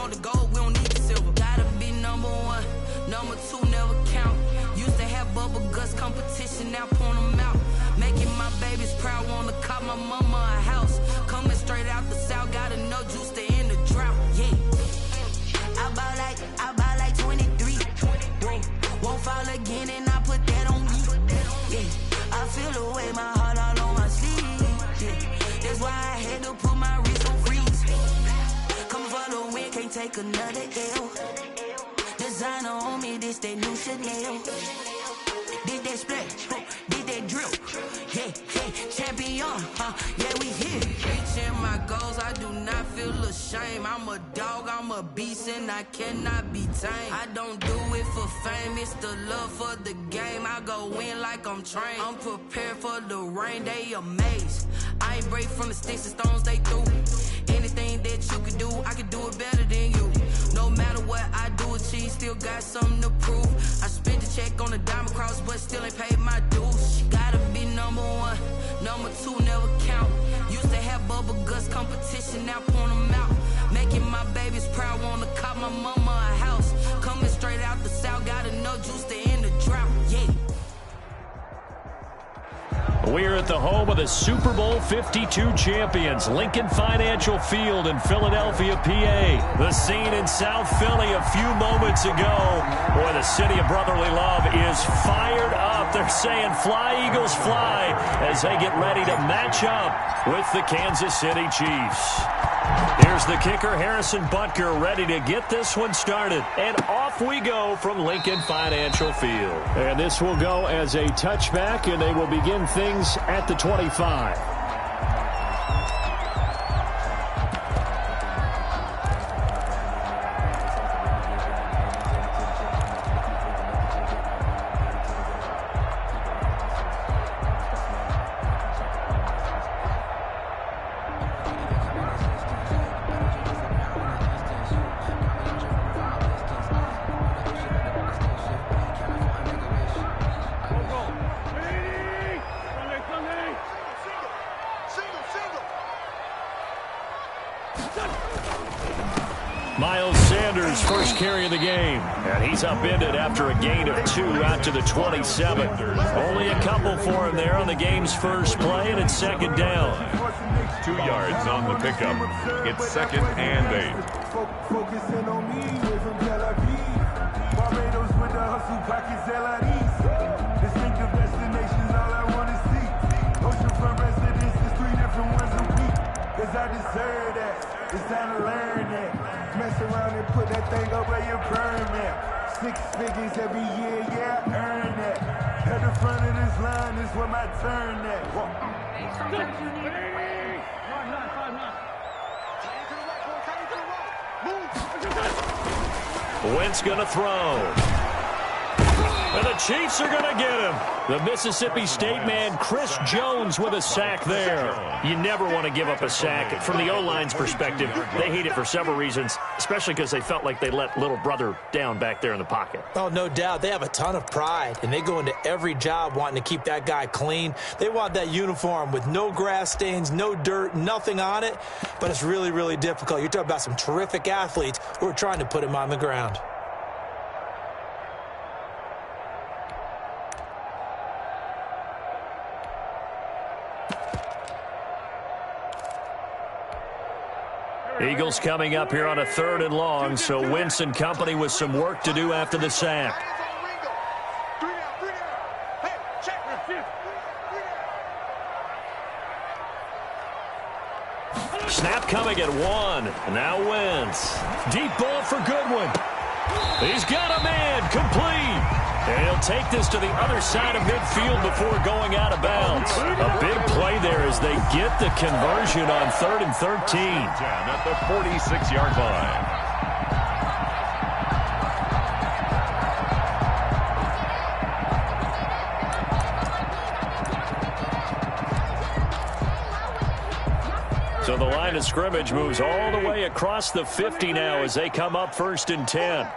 want the gold, we don't need the silver. Gotta be number one, number two never count. Used to have bubble guts competition, now point them out. Making my babies proud, wanna cop my mama a house. Coming straight out the south, gotta know juice to end the drought. Yeah, I buy like 23. Won't fall again, and I put that on me. Yeah, I feel the way, my heart all on my sleeve. Yeah, that's why I had to put my wrist on freeze. Coming for the win, can't take another L. Designer on me, this that new Chanel. Did that split, did that drill. Yeah, champion, yeah, we here. Reaching my goals, I do not feel ashamed. I'm a dog, I'm a beast, and I cannot be tamed. I don't do it for fame, it's the love for the game. I go in like I'm trained. I'm prepared for the rain, they amazed. I ain't break from the sticks and stones they threw. Anything that you could do, I could do it better than you. No matter what I do, achieve, still got something to prove. I spent the check on the diamond cross, but still ain't paid my dues. Gotta be number one, number two never count. Used to have bubble guts competition, now point them out. Making my babies proud, wanna cop my mama a house. Coming straight out the south, gotta know juice to end the drought. Yeah. We're at the home of the Super Bowl 52 champions, Lincoln Financial Field in Philadelphia, PA. The scene in South Philly a few moments ago. Boy, the city of brotherly love is fired up. They're saying, "Fly, Eagles, fly," as they get ready to match up with the Kansas City Chiefs. Here's the kicker, Harrison Butker, ready to get this one started. And off we go from Lincoln Financial Field. And this will go as a touchback, and they will begin things at the 25. First carry of the game, and he's upended after a gain of 2 out to the 27. Only a couple for him there on the game's first play, and it's second down. 2 yards on the pickup. It's second and 8. Focusing on me, way from Tel Aviv. Barbados with the hustle pockets, LIDs. Distinctive destinations, all I want to see. Oceanfront residences, 3 different ones a week. Cause I deserve that. It's time to learn that. Mess around and put that thing up where you burn that. 6 figures every year, yeah, I earn that. At the front of this line is where my turn at. Sometimes you need Wentz gonna throw. And the Chiefs are gonna get him. The Mississippi State man, Chris Jones, with a sack there. You never want to give up a sack. From the O-line's perspective, they hate it for several reasons, especially because they felt like they let little brother down back there in the pocket. Oh, no doubt. They have a ton of pride, and they go into every job wanting to keep that guy clean. They want that uniform with no grass stains, no dirt, nothing on it, but it's really, really difficult. You're talking about some terrific athletes who are trying to put him on the ground. Eagles coming up here on a 3rd and long, so Wentz and company with some work to do after the sack. Snap coming at 1. Now Wentz. Deep ball for Goodwin. He's got a man, complete. And he'll take this to the other side of midfield before going out of bounds. A big play there as they get the conversion on 3rd and 13. Down at the 46-yard line. So the line of scrimmage moves all the way across the 50 now as they come up 1st and 10.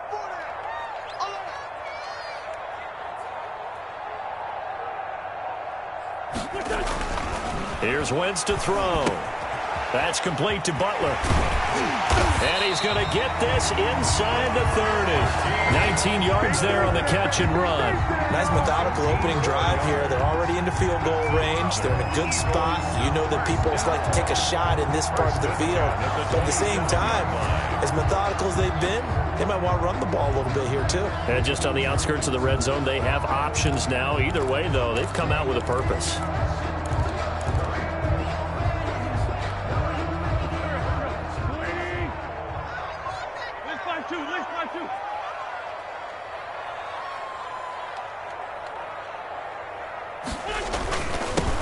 Here's Wentz to throw. That's complete to Butler. And he's going to get this inside the 30. 19 yards there on the catch and run. Nice methodical opening drive here. They're already into field goal range. They're in a good spot. You know that people like to take a shot in this part of the field. But at the same time, as methodical as they've been, they might want to run the ball a little bit here too. And just on the outskirts of the red zone, they have options now. Either way, though, they've come out with a purpose.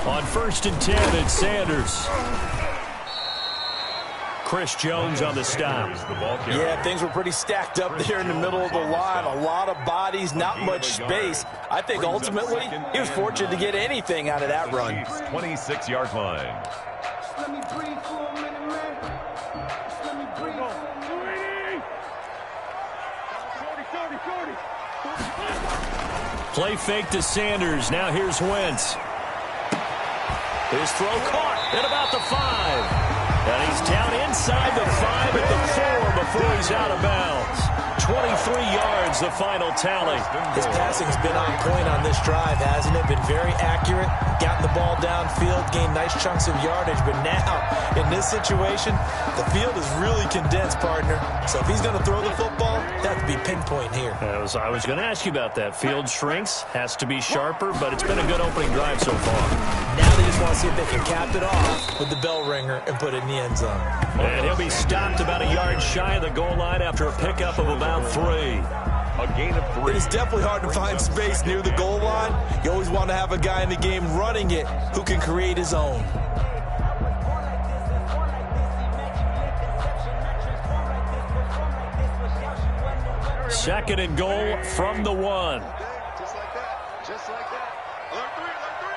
On 1st and 10, it's Sanders. Chris Jones on the stop. Yeah, things were pretty stacked up there in the middle of the line. A lot of bodies, not much space. I think ultimately he was fortunate to get anything out of that run. 26-yard line. Let me breathe for a minute, man. Let me breathe for a minute. Play fake to Sanders. Now here's Wentz. His throw caught at about the 5. And he's down inside the 5 at the 4 before he's out of bounds. 23 yards, the final tally. His passing's been on point on this drive, hasn't it? Been very accurate, gotten the ball downfield, gained nice chunks of yardage. But now, in this situation, the field is really condensed, partner. So if he's going to throw the football, that has to be pinpoint here. I was going to ask you about that. Field shrinks, has to be sharper, but it's been a good opening drive so far. Now they just want to see if they can cap it off with the bell ringer and put it in the end zone. And he'll be stopped about a yard shy of the goal line after a pickup of about 3. A gain of 3. It is definitely hard to find space near the goal line. You always want to have a guy in the game running it who can create his own. Second and goal from the 1. Just like that. Just like that. Alert 3. Alert 3.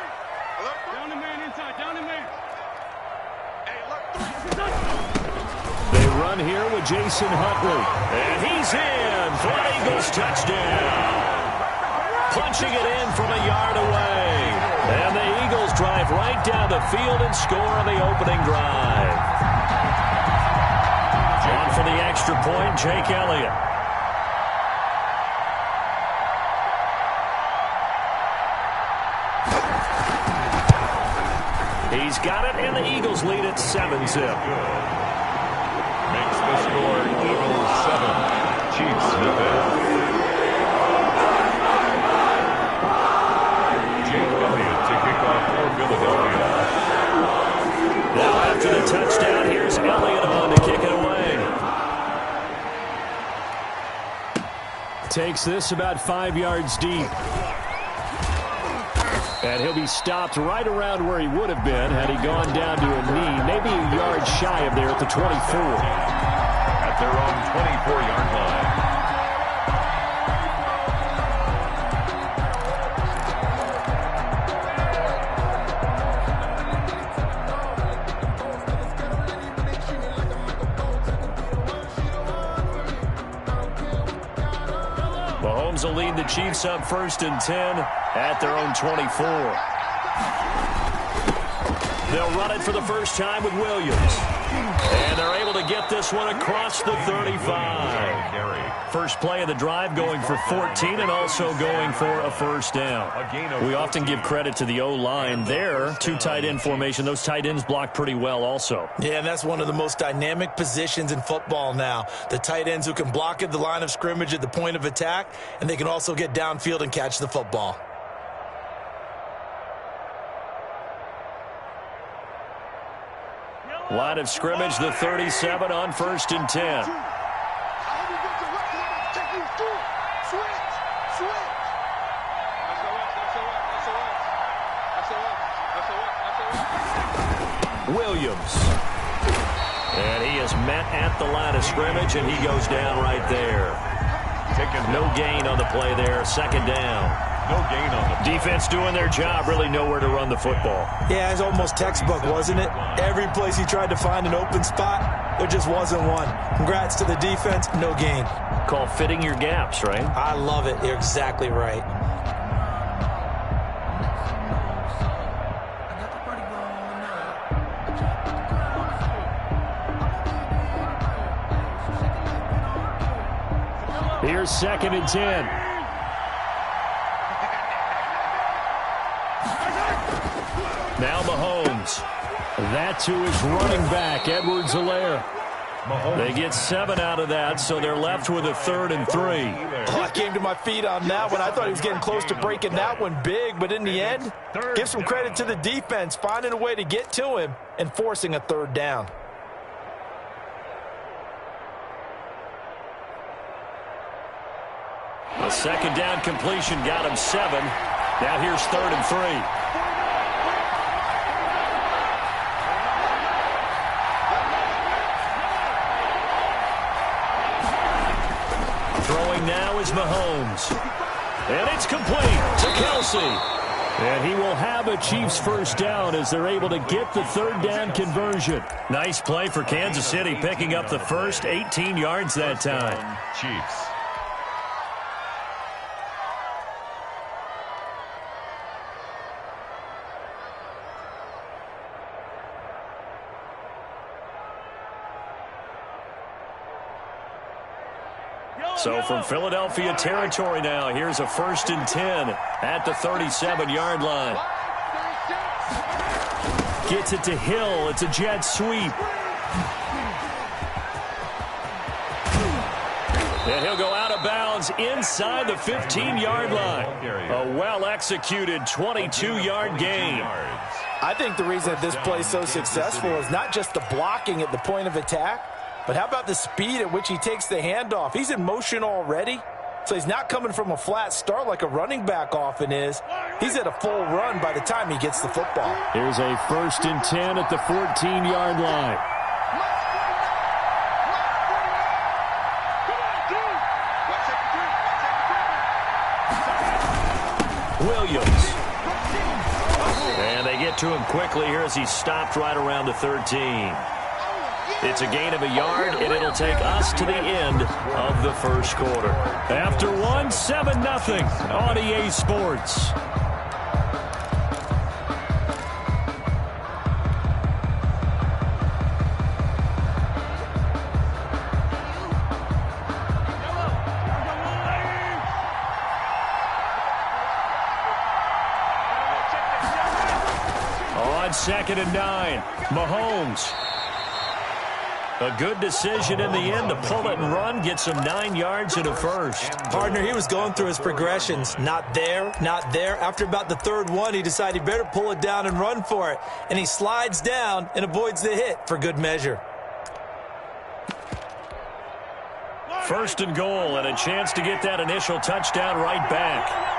Alert 3. Down the man inside. Down the man. Hey, alert 3. They run here with Jason Huntley. And he's in for an Eagles touchdown. Punching it in from a yard away. And the Eagles drive right down the field and score on the opening drive. On for the extra point, Jake Elliott. He's got it, and the Eagles lead at 7-zip. Makes the score Eagles 7, Chiefs nothing. Jake Elliott to kick off for Philadelphia. Now after the touchdown, here's Elliott on to kick it away. Takes this about 5 yards deep. And he'll be stopped right around where he would have been had he gone down to a knee, maybe a yard shy of there at the 24. At their own 24-yard line. Mahomes will lead the Chiefs up 1st and 10 at their own 24. They'll run it for the first time with Williams. And they're able to get this one across the 35. First play of the drive going for 14 and also going for a first down. We often give credit to the O-line there. 2 tight end formation. Those tight ends block pretty well also. Yeah, and that's one of the most dynamic positions in football now. The tight ends who can block at the line of scrimmage at the point of attack, and they can also get downfield and catch the football. Line of scrimmage, the 37 on 1st and 10. Williams. And he is met at the line of scrimmage, and he goes down right there. No gain on the play there. 2nd down. No gain on the defense doing their job, really nowhere to run the football. Yeah, it's almost textbook, wasn't it? Every place he tried to find an open spot, there just wasn't one. Congrats to the defense, no gain. Call fitting your gaps, right? I love it. You're exactly right. Here's 2nd and 10. Now Mahomes. That to his running back, Edwards-Helaire. They get 7 out of that, so they're left with a 3rd and 3. Oh, I came to my feet on that one. I thought he was getting close to breaking that one big, but in the end, give some credit to the defense, finding a way to get to him and forcing a 3rd down. A 2nd down completion got him 7. Now here's 3rd and 3. Throwing now is Mahomes. And it's complete to Kelsey. And he will have a Chiefs 1st down as they're able to get the 3rd down conversion. Nice play for Kansas City, picking up the first 18 yards that time. Chiefs. So from Philadelphia territory now, here's a 1st and 10 at the 37-yard line. Gets it to Hill. It's a jet sweep. And he'll go out of bounds inside the 15-yard line. A well-executed 22-yard gain. I think the reason that this play is so successful is not just the blocking at the point of attack, but how about the speed at which he takes the handoff? He's in motion already, so he's not coming from a flat start like a running back often is. He's at a full run by the time he gets the football. Here's a 1st and 10 at the 14-yard line. Williams. And they get to him quickly here as he's stopped right around the 13. It's a gain of a yard, and it'll take us to the end of the 1st quarter. After one, 7-0 on EA Sports. On 2nd and 9, Mahomes. A good decision in the end to pull it and run, gets him 9 yards and a 1st. Partner, he was going through his progressions. Not there, not there. After about the 3rd one, he decided he better pull it down and run for it. And he slides down and avoids the hit for good measure. 1st and goal, and a chance to get that initial touchdown right back.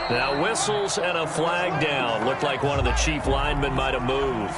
Now whistles and a flag down. Looked like one of the Chief linemen might have moved.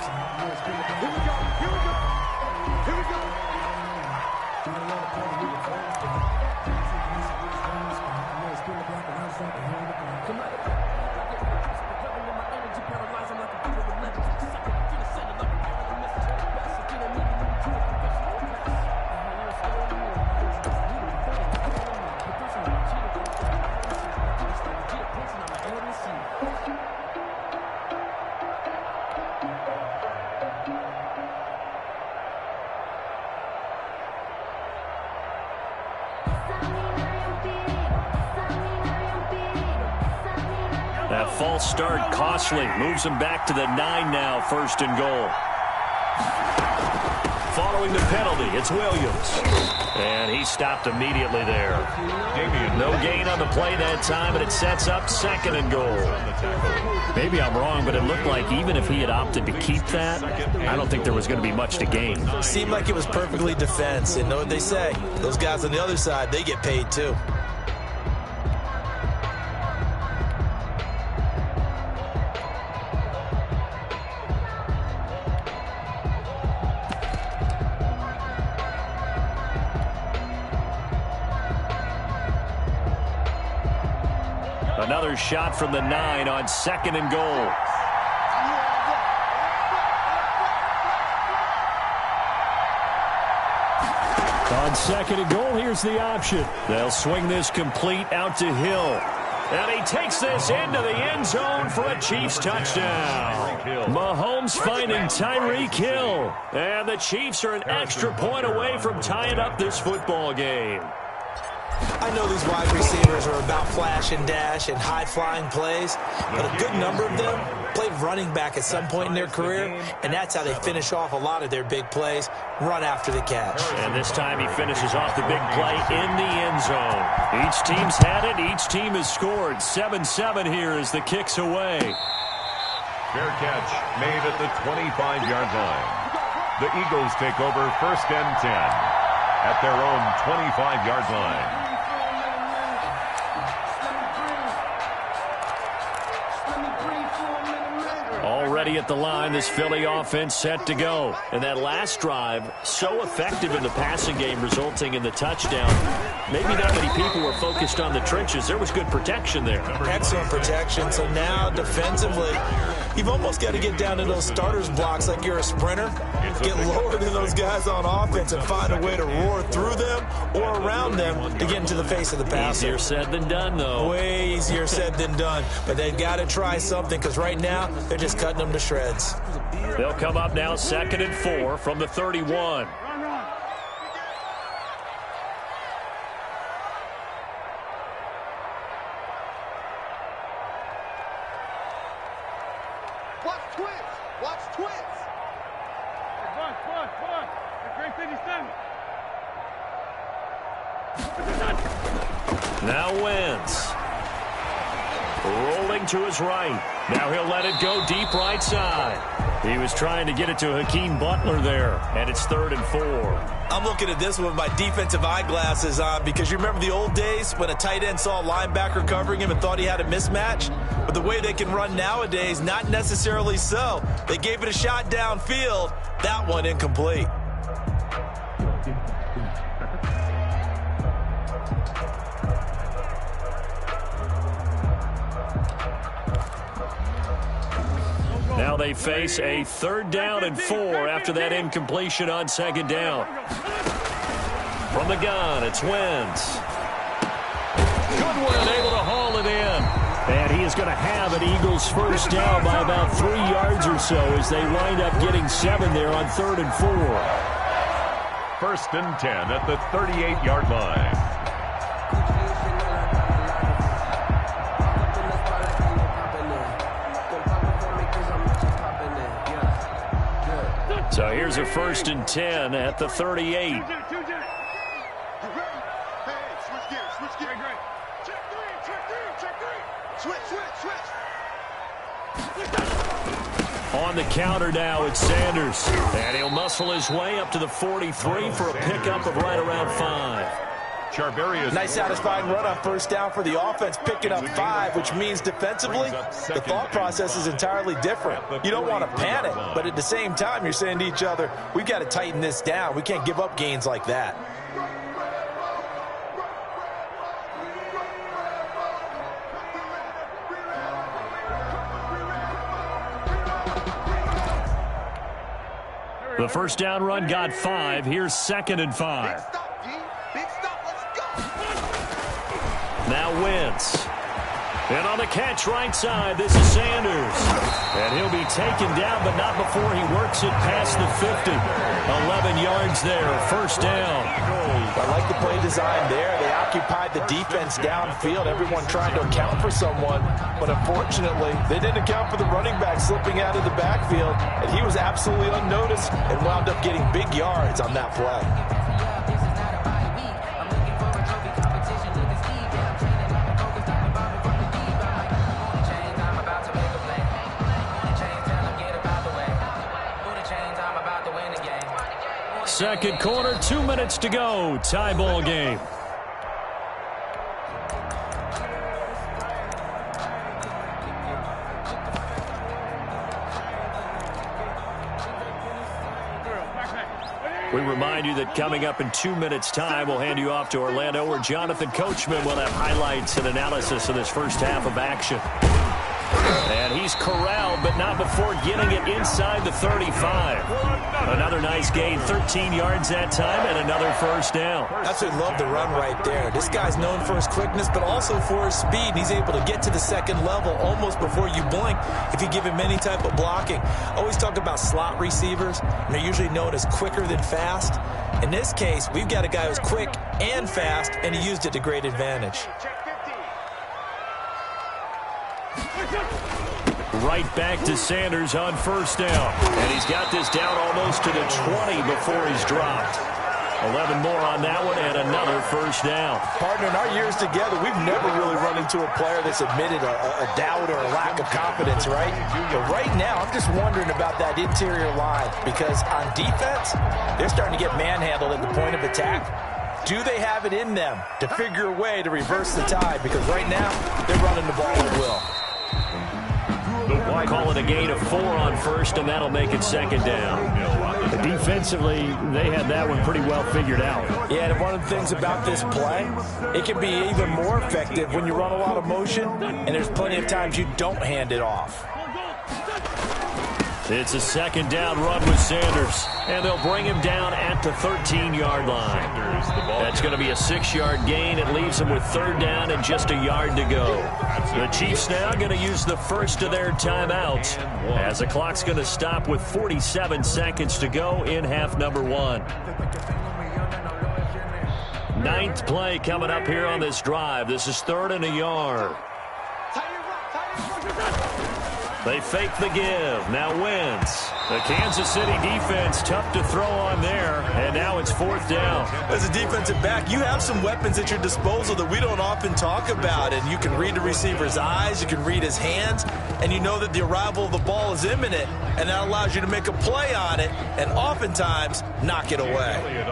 That false start costly. Moves him back to the 9 now, 1st and goal. Following the penalty, it's Williams. And he stopped immediately there. No gain on the play that time, and it sets up 2nd and goal. Maybe I'm wrong, but it looked like even if he had opted to keep that, I don't think there was going to be much to gain. Seemed like it was perfectly defense. And know what they say? Those guys on the other side, they get paid too. Another shot from the 9 on 2nd and goal. On On second and goal, here's the option. They'll swing this complete out to Hill. And he takes this into the end zone for a Chiefs touchdown. Mahomes finding Tyreek Hill. And the Chiefs are an extra point away from tying up this football game. I know these wide receivers are about flash and dash and high-flying plays, but a good number of them played running back at some point in their career, and that's how they finish off a lot of their big plays, run after the catch. And this time he finishes off the big play in the end zone. Each team's had it. Each team has scored. 7-7 here as the kick's away. Fair catch made at the 25-yard line. The Eagles take over 1st and 10 at their own 25-yard line. Already at the line, this Philly offense set to go. And that last drive, so effective in the passing game, resulting in the touchdown. Maybe not many people were focused on the trenches. There was good protection there. Excellent protection. So now, defensively, you've almost got to get down to those starters blocks like you're a sprinter. Get lower than those guys on offense and find a way to roar through them or around them to get into the face of the passer. Easier said than done, though. Way easier said than done. But they've got to try something because right now they're just cutting them to shreds. They'll come up now 2nd and 4 from the 31. Watch twins. Watch twins. Now Wentz. Rolling to his right. Now he'll let it go deep right side. He was trying to get it to Hakeem Butler there, and it's 3rd and 4. I'm looking at this with my defensive eyeglasses on because you remember the old days when a tight end saw a linebacker covering him and thought he had a mismatch? But the way they can run nowadays, not necessarily so. They gave it a shot downfield. That one incomplete. Now they face a 3rd down and 4 after that incompletion on 2nd down. From the gun, it's Wentz. Goodwin able to haul it in. And he is going to have an Eagles 1st down by about 3 yards or so as they wind up getting 7 there on 3rd and 4. 1st and 10 at the 38-yard line. So here's a 1st and 10 at the 38. You ready? Hey, switch gears, switch gears. Check three. Switch. On the counter now, it's Sanders. And he'll muscle his way up to the 43 for a pickup of right around 5. Nice satisfying run on 1st down for the offense, picking up 5, which means defensively, the thought process is entirely different. You don't want to panic, but at the same time, you're saying to each other, we've got to tighten this down. We can't give up gains like that. The 1st down run got 5. Here's 2nd and 5. Now Wentz. And on the catch right side, this is Sanders. And he'll be taken down, but not before he works it past the 50. 11 yards there, 1st down. I like the play design there. They occupied the defense downfield, everyone trying to account for someone. But unfortunately, they didn't account for the running back slipping out of the backfield. And he was absolutely unnoticed and wound up getting big yards on that play. Second quarter, 2 minutes to go. Tie ball game. We remind you that coming up in 2 minutes' time, we'll hand you off to Orlando, where Jonathan Coachman will have highlights and analysis of this 1st half of action. And he's corralled, but not before getting it inside the 35. Another nice gain, 13 yards that time, and another first down. That's what I love the run right there. This guy's known for his quickness, but also for his speed. He's able to get to the second level almost before you blink if you give him any type of blocking. I always talk about slot receivers, and they're usually known as quicker than fast. In this case, we've got a guy who's quick and fast, and he used it to great advantage. Right back to Sanders on first down. And he's got this down almost to the 20 before he's dropped. 11 more on that one and another first down. Partner, in our years together, we've never really run into a player that's admitted a doubt or a lack of confidence, right? But right now, I'm just wondering about that interior line because on defense, they're starting to get manhandled at the point of attack. Do they have it in them to figure a way to reverse the tide? Because right now, they're running the ball at will. Call it a gain of 4 on first, and that'll make it second down. Defensively, they had that one pretty well figured out. Yeah, and one of the things about this play, it can be even more effective when you run a lot of motion, and there's plenty of times you don't hand it off. It's a second down run with Sanders, and they'll bring him down at the 13-yard line. That's going to be a 6-yard gain. It leaves them with third down and just a yard to go. The Chiefs now going to use the first of their timeouts as the clock's going to stop with 47 seconds to go in half number 1. 9th play coming up here on this drive. This is 3rd and a yard. They fake the give. Now Wentz. The Kansas City defense tough to throw on there. And now it's 4th down. As a defensive back, you have some weapons at your disposal that we don't often talk about. And you can read the receiver's eyes. You can read his hands. And you know that the arrival of the ball is imminent. And that allows you to make a play on it. And oftentimes, knock it away.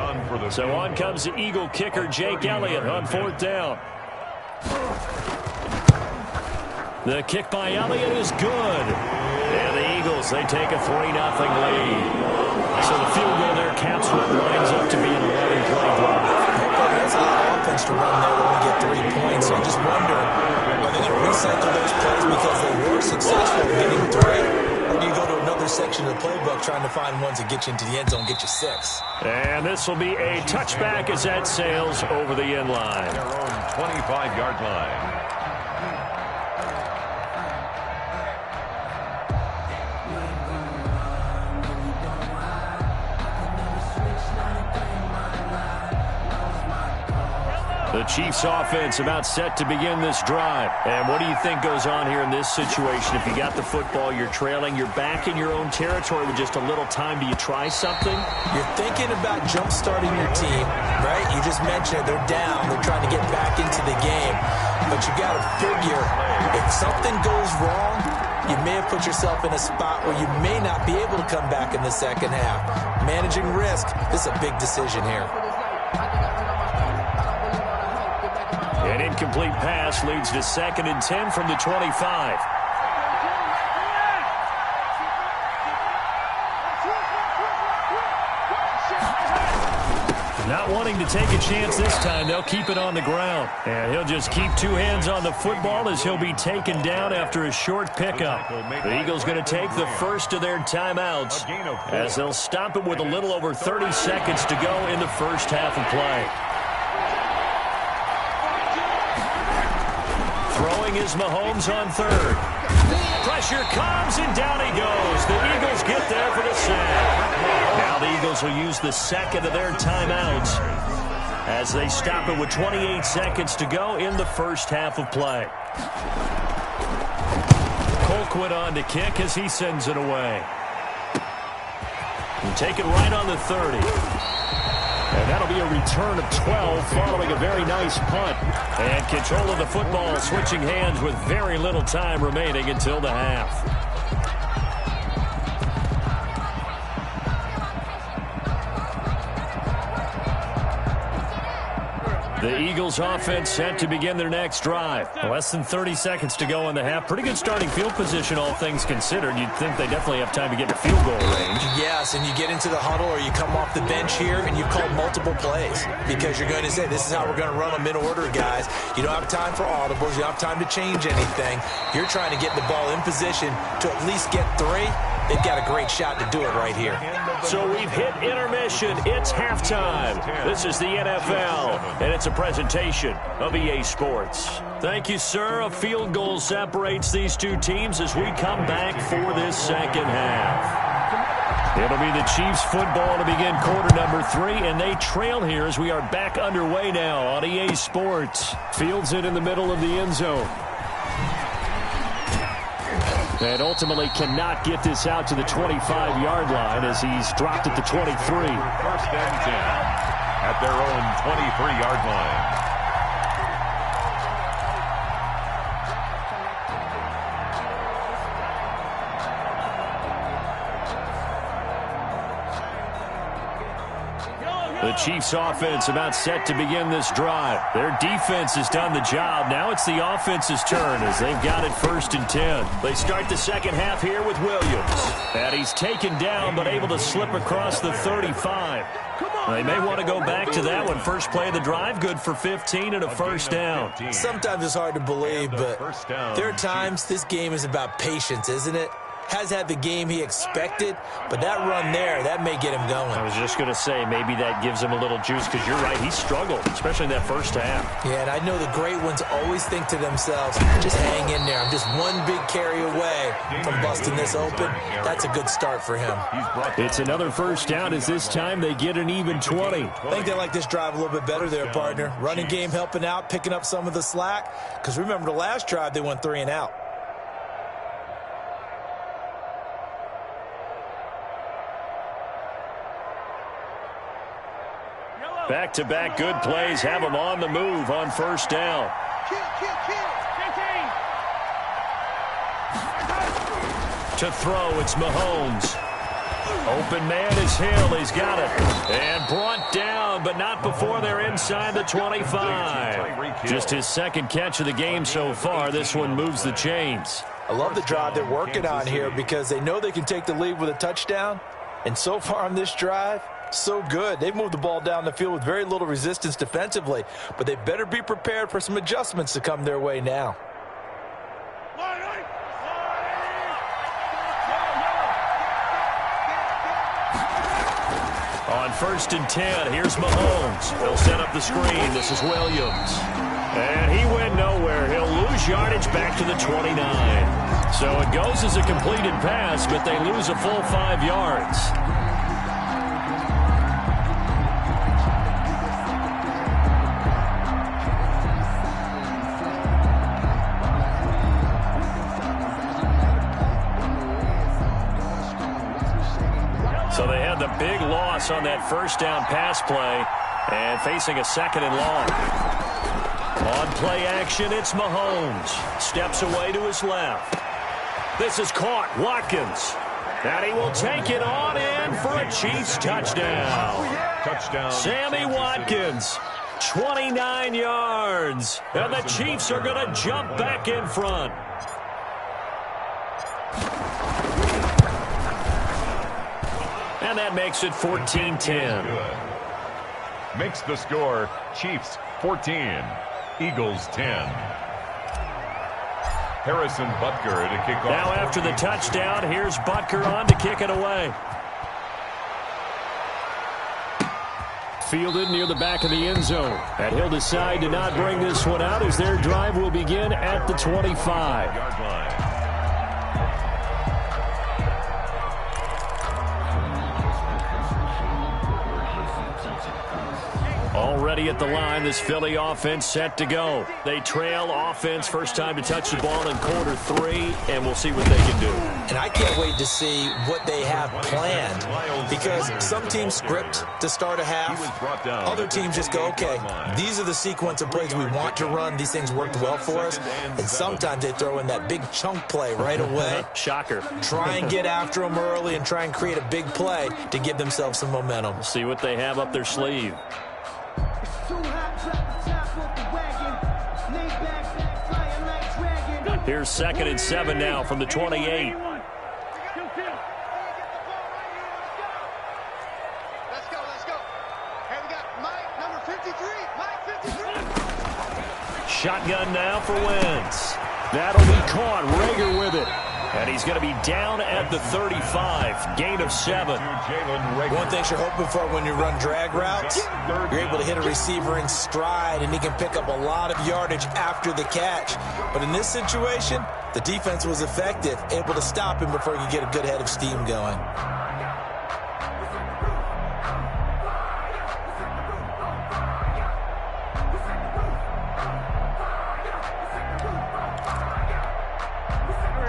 So on comes the Eagle kicker, Jake Elliott, on 4th down. The kick by Elliott is good. And the Eagles, they take a 3-0 lead. So the field goal there caps what lines up to be an 11-play drive. That's a lot of offense to run there to only get 3 points. So I just wonder, are they going to recycle those plays because they were successful in getting 3? Or do you go to another section of the playbook trying to find ones that get you into the end zone, get you 6? And this will be a touchback as that sails over the end line. Their own 25-yard line. The Chiefs offense about set to begin this drive. And what do you think goes on here in this situation? If you got the football, you're trailing, you're back in your own territory with just a little time. Do you try something? You're thinking about jump-starting your team, right? You just mentioned it. They're down. They're trying to get back into the game. But you got to figure, if something goes wrong, you may have put yourself in a spot where you may not be able to come back in the second half. Managing risk, this is a big decision here. An incomplete pass leads to 2nd and 10 from the 25. Not wanting to take a chance this time, they'll keep it on the ground. And he'll just keep 2 hands on the football as he'll be taken down after a short pickup. The Eagles going to take the first of their timeouts as they'll stop it with a little over 30 seconds to go in the first half of play. Throwing is Mahomes on 3rd. Pressure comes, and down he goes. The Eagles get there for the sack. Now the Eagles will use the 2nd of their timeouts as they stop it with 28 seconds to go in the first half of play. Colquitt on to kick as he sends it away. And take it right on the 30. And that'll be a return of 12 following a very nice punt. And control of the football switching hands with very little time remaining until the half. The Eagles offense set to begin their next drive. Less than 30 seconds to go in the half. Pretty good starting field position, all things considered. You'd think they definitely have time to get to field goal range. Yes, and you get into the huddle or you come off the bench here and you call multiple plays because you're going to say, this is how we're going to run them in order, guys. You don't have time for audibles. You don't have time to change anything. You're trying to get the ball in position to at least get 3. They've got a great shot to do it right here. So we've hit intermission. It's halftime. This is the NFL, and it's a presentation of EA Sports. Thank you, sir. A field goal separates these two teams as we come back for this second half. It'll be the Chiefs football to begin quarter number 3, and they trail here as we are back underway now on EA Sports. Fields it in the middle of the end zone. And ultimately cannot get this out to the 25-yard line as he's dropped at the 23. First and 10 at their own 23-yard line. The Chiefs offense about set to begin this drive. Their defense has done the job. Now it's the offense's turn as they've got it 1st and 10. They start the second half here with Williams. And he's taken down but able to slip across the 35. They may want to go back to that one. First play of the drive, good for 15 and a first down. Sometimes it's hard to believe, but there are times this game is about patience, isn't it? Has had the game he expected, but that run there, that may get him going. I was just going to say, maybe that gives him a little juice because you're right, he struggled, especially in that first half. Yeah, and I know the great ones always think to themselves, just hang in there. I'm just one big carry away from busting this open. That's a good start for him. It's another first down as this time they get an even 20. I think they like this drive a little bit better there, partner. Running game helping out, picking up some of the slack. Because remember, the last drive, they went 3 and out. Back-to-back good plays have them on the move on first down. To throw, it's Mahomes. Open man is Hill. He's got it. And brought down, but not before they're inside the 25. Just his second catch of the game so far. This one moves the chains. I love the drive they're working on here because they know they can take the lead with a touchdown. And so far on this drive, so good. They've moved the ball down the field with very little resistance defensively, but they better be prepared for some adjustments to come their way now. On 1st and 10, here's Mahomes. They'll set up the screen. This is Williams. And he went nowhere. He'll lose yardage back to the 29. So it goes as a completed pass, but they lose a full 5 yards. So they had the big loss on that first down pass play and facing a 2nd and long. On play action, it's Mahomes. Steps away to his left. This is caught. Watkins. And he will take it on in for a Chiefs touchdown. Touchdown. Sammy Watkins, 29 yards. And the Chiefs are going to jump back in front. And that makes it 14-10. Makes the score Chiefs 14, Eagles 10. Harrison Butker to kick off. Now after the touchdown, here's Butker on to kick it away. Fielded near the back of the end zone. And he'll decide to not bring this one out as their drive will begin at the 25. Already at the line, this Philly offense set to go. They trail offense, first time to touch the ball in quarter 3, and we'll see what they can do. And I can't wait to see what they have planned because some teams script to start a half. Other teams just go, okay, these are the sequence of plays we want to run. These things worked well for us. And sometimes they throw in that big chunk play right away. Shocker. Try and get after them early and try and create a big play to give themselves some momentum. See what they have up their sleeve. Too hot, Here's 2nd and 7 now from the 28. Let's go. Hey, we got Mike, number 53. Mike, 53. Shotgun now for Wentz. That'll be caught. Rager with it. And he's going to be down at the 35. Gain of 7. One thing you're hoping for when you run drag routes, you're able to hit a receiver in stride, and he can pick up a lot of yardage after the catch. But in this situation, the defense was effective, able to stop him before he could get a good head of steam going.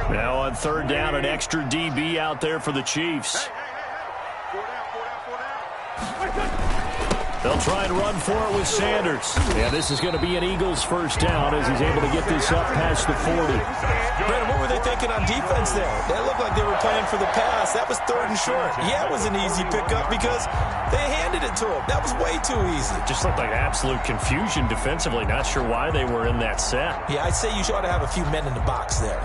Now on 3rd down, an extra DB out there for the Chiefs. They'll try and run for it with Sanders. Yeah, this is going to be an Eagles 1st down as he's able to get this up past the 40. Brandon, what were they thinking on defense there? That looked like they were playing for the pass. That was 3rd and short. Yeah, it was an easy pickup because they handed it to him. That was way too easy. Just looked like absolute confusion defensively. Not sure why they were in that set. Yeah, I'd say you ought to have a few men in the box there.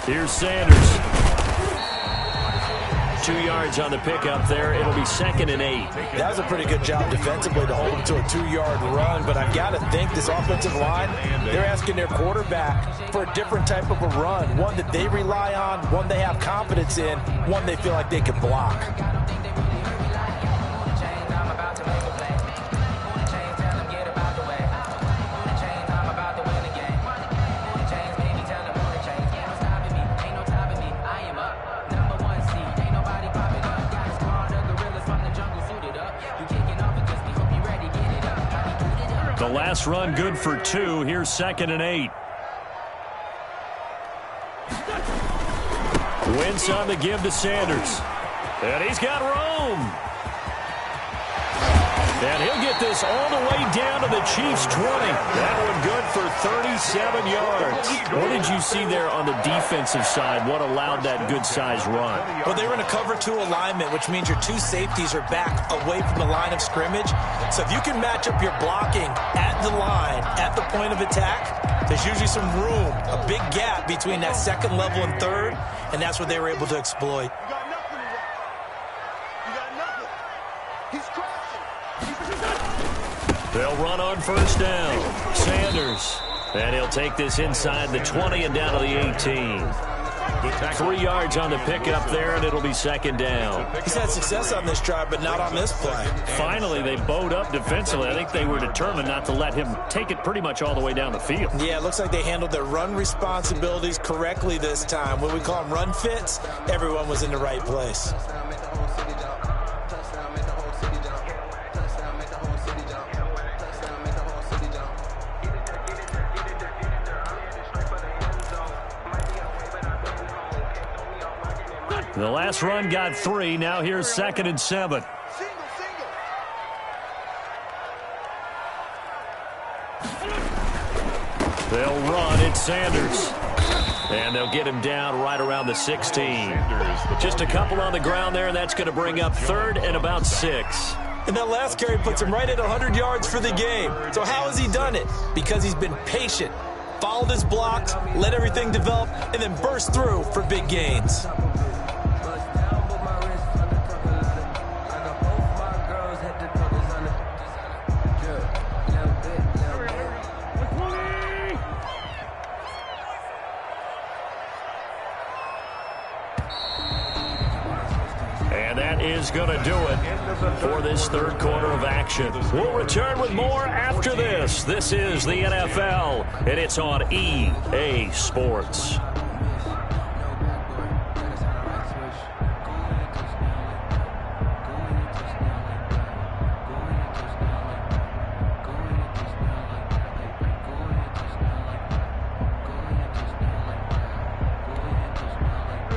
Here's Sanders. 2 yards on the pickup there. It'll be 2nd and 8. That was a pretty good job defensively to hold him to a 2-yard run, but I've got to think this offensive line, they're asking their quarterback for a different type of a run, one that they rely on, one they have confidence in, one they feel like they can block. The last run good for 2. Here's 2nd and 8. Wentz on the give to Sanders. And he's got room. And he'll get this all the way down to the Chiefs' 20. That one good for 37 yards. What did you see there on the defensive side? What allowed that good-sized run? Well, they were in a cover 2 alignment, which means your 2 safeties are back away from the line of scrimmage. So if you can match up your blocking at the line, at the point of attack, there's usually some room, a big gap between that 2nd level and 3rd, and that's what they were able to exploit. You got nothing to run. You got nothing. He's crashing. They'll run on 1st down. Sanders. And he'll take this inside the 20 and down to the 18. 3 yards on the pickup there, and it'll be 2nd down. He's had success on this drive, but not on this play. Finally, they bowed up defensively. I think they were determined not to let him take it pretty much all the way down the field. Yeah, it looks like they handled their run responsibilities correctly this time. When we call them run fits, everyone was in the right place. The last run got 3. Now here's 2nd and 7. They'll run. It's Sanders. And they'll get him down right around the 16. Just a couple on the ground there, and that's going to bring up 3rd and about 6. And that last carry puts him right at 100 yards for the game. So how has he done it? Because he's been patient, followed his blocks, let everything develop, and then burst through for big gains. Is going to do it for this 3rd quarter of action. We'll return with more after this. This is the NFL, and it's on EA Sports.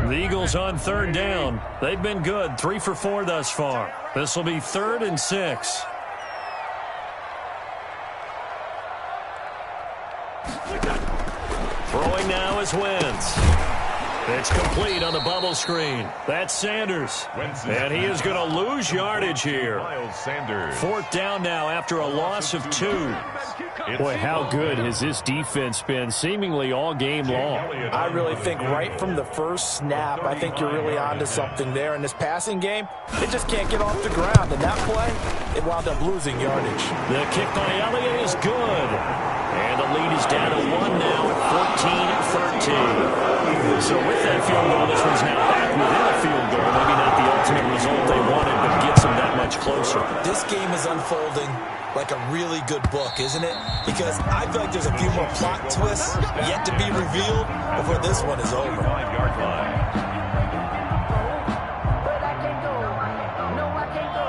The Eagles on 3rd down. They've been good, 3 for 4 thus far. This will be 3rd and 6. Throwing now is Wentz. It's complete on the bubble screen. That's Sanders. And he is going to lose yardage here. Fourth down now after a loss of 2. Boy, how good has this defense been seemingly all game long? I really think right from the first snap, I think you're really onto something there. In this passing game, they just can't get off the ground. And that play, it wound up losing yardage. The kick by Elliott is good. And the lead is down to 1 now at 14-13. So with that field goal, this one's now back within a field goal. Maybe not the ultimate result they wanted, but gets them that much closer. This game is unfolding like a really good book, isn't it? Because I feel like there's a few more plot twists yet to be revealed before this one is over. 5-yard line.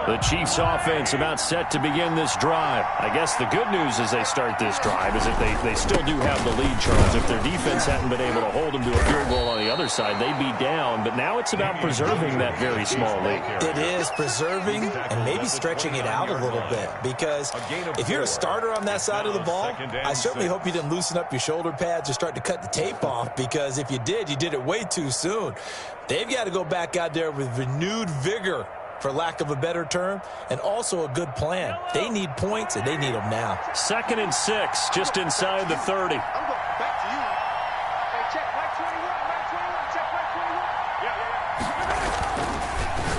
The Chiefs offense about set to begin this drive. I guess the good news as they start this drive is that they still do have the lead, Charles. If their defense hadn't been able to hold them to a field goal on the other side, they'd be down. But now it's about preserving that very small lead. It is preserving and maybe stretching it out a little bit. Because if you're a starter on that side of the ball, I certainly hope you didn't loosen up your shoulder pads or start to cut the tape off. Because if you did it way too soon. They've got to go back out there with renewed vigor, for lack of a better term, and also a good plan. They need points, and they need them now. 2nd and 6, just inside the 30. I'm going back to you. Hey, check back 21, check back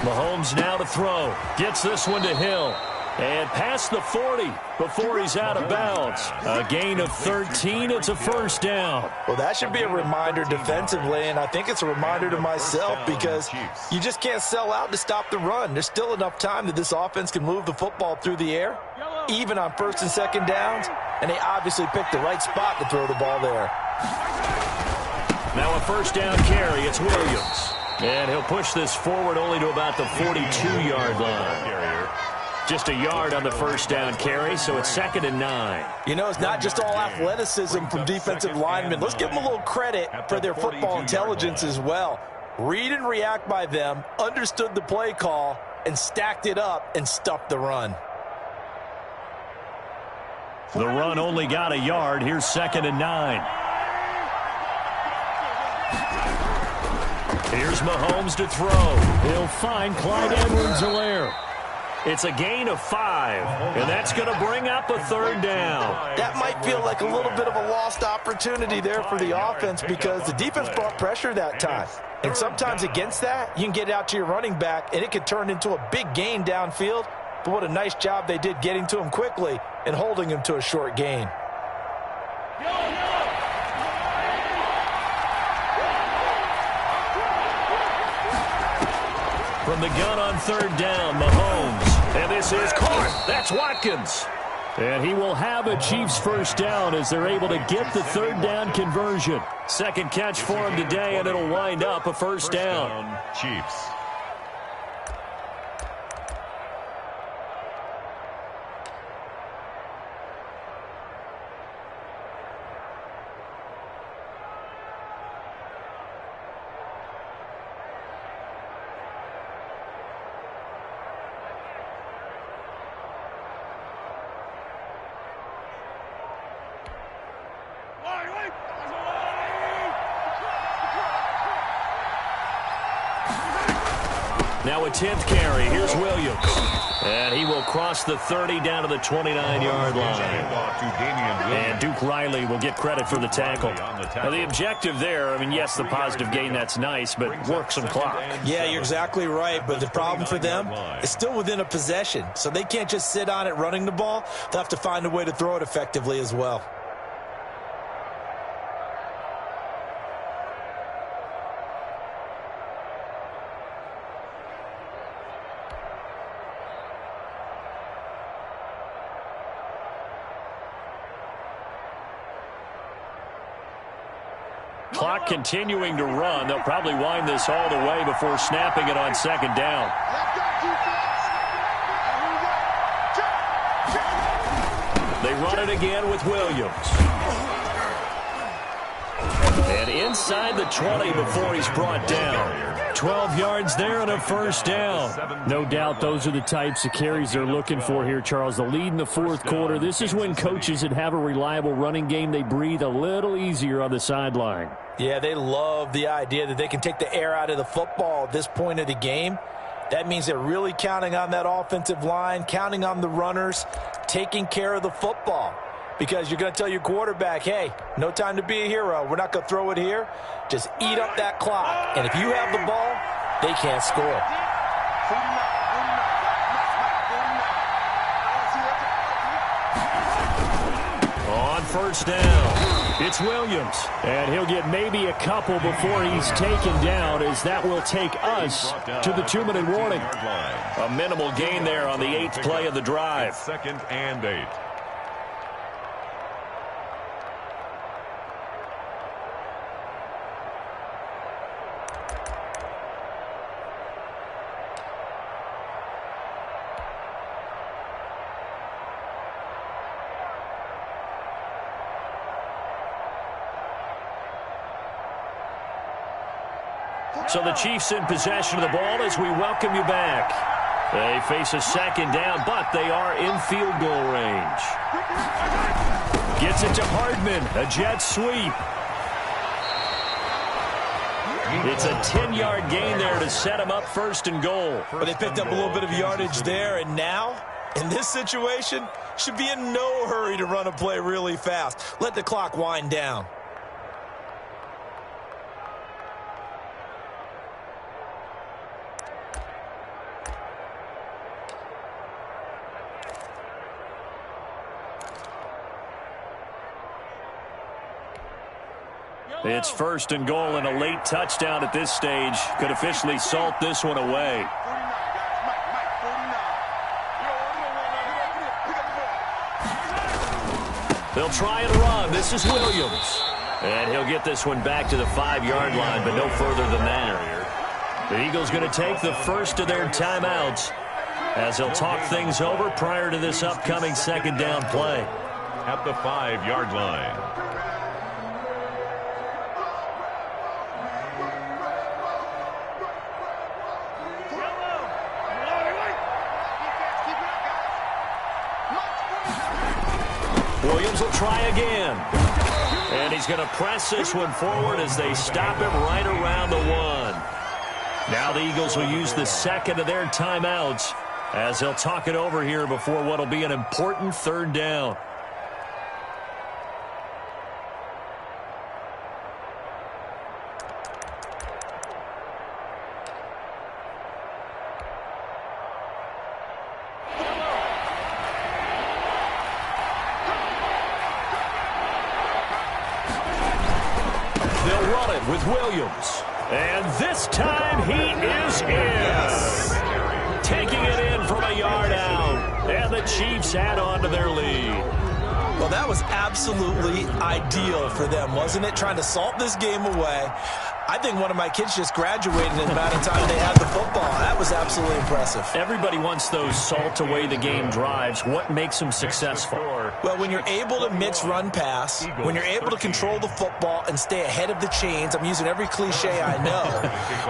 21. Mahomes now to throw. Gets this one to Hill. And past the 40 before he's out of bounds. A gain of 13. It's a first down. Well, that should be a reminder defensively, and I think it's a reminder to myself because you just can't sell out to stop the run. There's still enough time that this offense can move the football through the air, even on 1st and 2nd downs, and they obviously picked the right spot to throw the ball there. Now a first down carry. It's Williams. And he'll push this forward only to about the 42-yard line. Just a yard on the first down carry, so it's 2nd and 9. You know, it's not just all athleticism from defensive linemen. Let's give them a little credit for their football intelligence as well. Read and react by them, understood the play call, and stacked it up and stuffed the run. The run only got a yard. Here's 2nd and 9. Here's Mahomes to throw. He'll find Clyde Edwards-Helaire. It's a gain of 5, and that's going to bring up a 3rd down. That might feel like a little bit of a lost opportunity there for the offense because the defense brought pressure that time. And sometimes against that, you can get out to your running back, and it could turn into a big gain downfield. But what a nice job they did getting to him quickly and holding him to a short gain. From the gun on 3rd down, Mahomes. And this is caught. That's Watkins. And he will have a Chiefs first down as they're able to get the 3rd down conversion. 2nd catch for him today, and it'll wind up a first down. Chiefs. Now a 10th carry. Here's Williams. And he will cross the 30 down to the 29-yard line. And Duke Riley will get credit for the tackle. Now the objective there, I mean, yes, the positive gain, that's nice, but work some clock. Yeah, you're exactly right, but the problem for them is still within a possession, so they can't just sit on it running the ball. They'll have to find a way to throw it effectively as well. Clock continuing to run. They'll probably wind this all the way before snapping it on 2nd down. They run it again with Williams. And inside the 20 before he's brought down. 12 yards there and a first down. No doubt those are the types of carries they're looking for here, Charles. The lead in the fourth quarter. This is when coaches that have a reliable running game, they breathe a little easier on the sideline. Yeah, they love the idea that they can take the air out of the football at this point of the game. That means they're really counting on that offensive line, counting on the runners, taking care of the football. Because you're going to tell your quarterback, hey, no time to be a hero. We're not going to throw it here. Just eat up that clock. And if you have the ball, they can't score. On first down, it's Williams. And he'll get maybe a couple before he's taken down, as that will take us to the 2-minute warning. A minimal gain there on the 8th play of the drive. 2nd and 8. So the Chiefs in possession of the ball as we welcome you back. They face a second down, but they are in field goal range. Gets it to Hardman, a jet sweep. It's a 10-yard gain there to set him up 1st and goal. But they picked up a little bit of yardage there, and now, in this situation, should be in no hurry to run a play really fast. Let the clock wind down. It's 1st and goal, and a late touchdown at this stage could officially salt this one away. They'll try and run. This is Williams. And he'll get this one back to the 5-yard line, but no further than that. The Eagles going to take the first of their timeouts as they'll talk things over prior to this upcoming 2nd down play. At the 5-yard line. Williams will try again. And he's going to press this one forward as they stop him right around the 1. Now the Eagles will use the 2nd of their timeouts as they'll talk it over here before what will be an important 3rd down. With Williams. And this time he is in. Yes. Taking it in from a yard out. And the Chiefs add on to their lead. Well, that was absolutely ideal for them, wasn't it? Trying to salt this game away. I think one of my kids just graduated in the amount of time they had the football. That was absolutely impressive. Everybody wants those salt away the game drives. What makes them successful? Well, when you're able to mix run pass, when you're able to control the football and stay ahead of the chains, I'm using every cliche I know,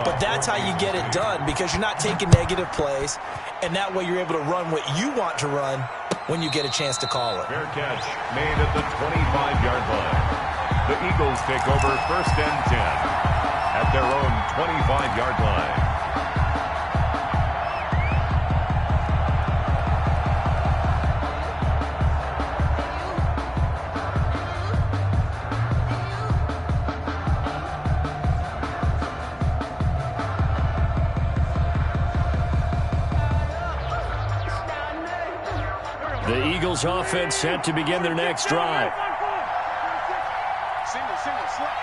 but that's how you get it done because you're not taking negative plays, and that way you're able to run what you want to run when you get a chance to call it. Fair catch made at the 25-yard line. The Eagles take over 1st and 10 at their own 25-yard line. The Eagles offense set to begin their next drive. Single, slot.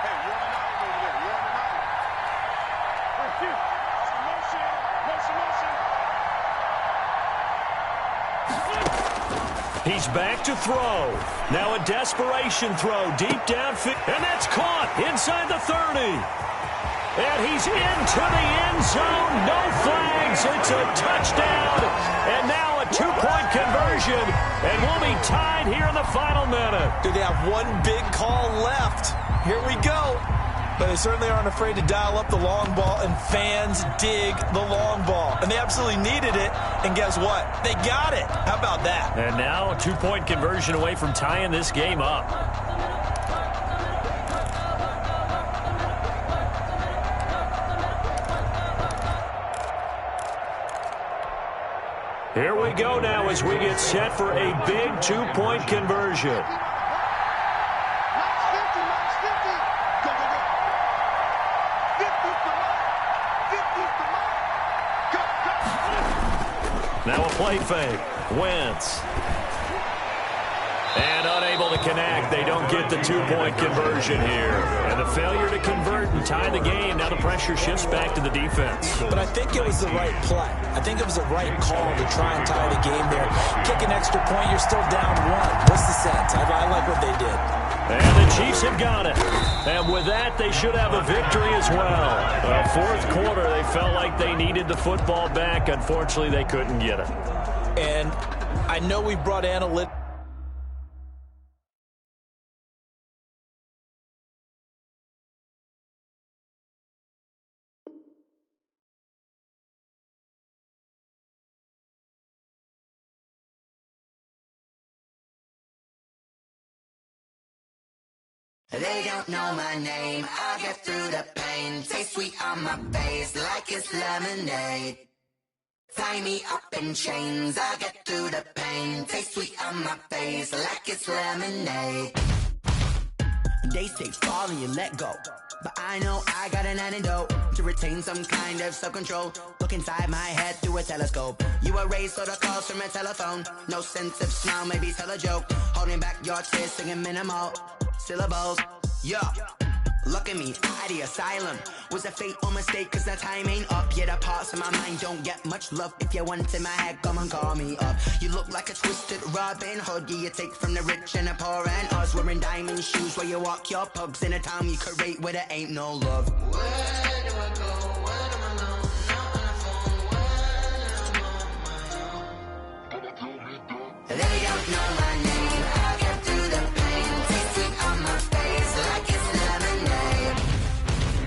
Hey, you're on the line over there. You're on the line. Motion. He's back to throw. Now a desperation throw deep downfield. And that's caught inside the 30. And he's into the end zone. No flags. It's a touchdown. And now a 2-point conversion. And we'll be tied here in the final minute. Do they have one big call left? here we go. But they certainly aren't afraid to dial up the long ball, and fans dig the long ball. And they absolutely needed it, and guess what? They got it. How about that? And now a two-point conversion away from tying this game up. Here we go now as we get set for a big two-point conversion. Now a play fake. Wentz. And unable to connect. They don't get the two-point conversion here. And the failure to convert and tie the game. Now the pressure shifts back to the defense. But I think it was the right play. I think it was the right call to try and tie the game there. Kick an extra point, you're still down one. What's the sense? I like what they did. And the Chiefs have got it. And with that, they should have a victory as well. Fourth quarter, they felt like they needed the football back. Unfortunately, they couldn't get it. And I know we brought analytics. They don't know my name, I get through the pain. Taste sweet on my face like it's lemonade. Tie me up in chains, I get through the pain. Taste sweet on my face like it's lemonade. They say fall and you let go, but I know I got an antidote to retain some kind of self-control. Look inside my head through a telescope. You erase all the calls from a telephone. No sense of smile, maybe tell a joke. Holding back your tears, singing minimal syllables. Yeah, look at me, out the asylum. Was a fate or mistake, cause the time ain't up. Yet the parts of my mind don't get much love. If you want in my head, come and call me up. You look like a twisted Robin Hood. Yeah, you take from the rich and the poor and us. Wearing diamond shoes while you walk your pugs in a town you create where there ain't no love. Where do I go? When I'm alone? Not on the phone. When I'm on my own. They don't know my name. I get through the pain. Taste sweet on my face like it's lemonade.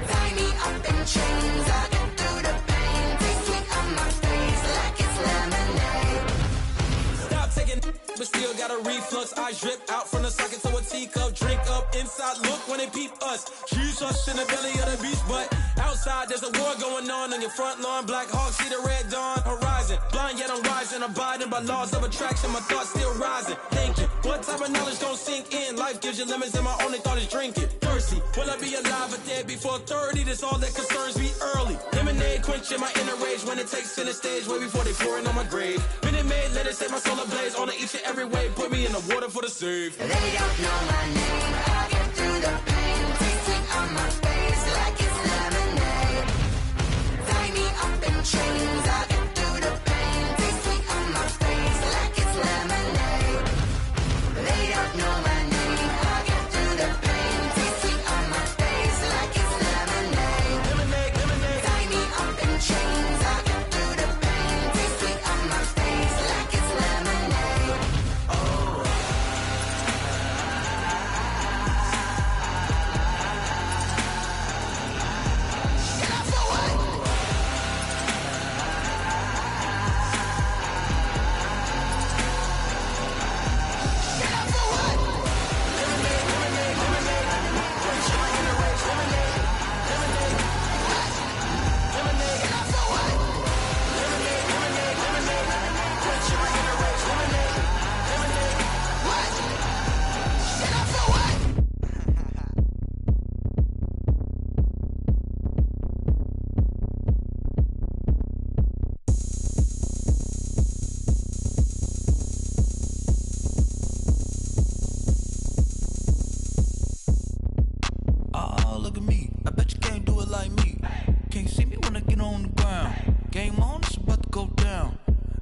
Tie me up in chains. I get through the pain. Taste sweet on my face like it's lemonade. Stop taking, but still got a reflux. Eyes drip out from the socket to a teacup. Drink up inside, look when they peep us. Choose us in the belly of the beast, but outside there's a war going on your front lawn. Black Hawk see the red dawn horizon. Blind yet I'm rising, abiding by laws of attraction. My thoughts still rising, thinking what type of knowledge don't sink in. Life gives you lemons and my only thought is drinking. Thirsty, will I be alive or dead before 30? That's all that concerns me early. Lemonade quenching my inner rage when it takes center stage way before they pouring on my grave. Minute Maid, let it set my soul ablaze on each and every way. Put me in the water for the save. They don't know my name. I get through the pain. Taste sweet on my face like it's lemonade. Tie me up in chains. I get through the pain. Taste sweet on my face like it's lemonade. They don't know my name. I get through the pain. Taste sweet on my face like it's lemonade. Lemonade, lemonade. Tie me up in chains. I get through the pain. Taste sweet on my face like it's lemonade. Oh, look at me. I bet you can't do it like me. Can't see me when I get on the ground. Game on, it's about to go down.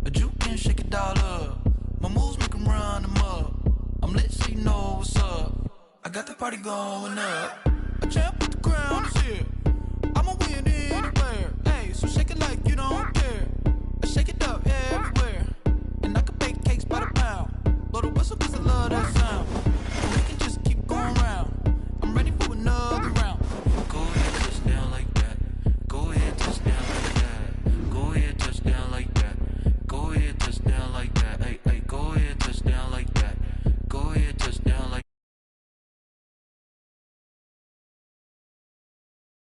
A juke can shake it all up. My moves make 'em run them up. I'm lit so you know what's up. I got the party going up. A champ with the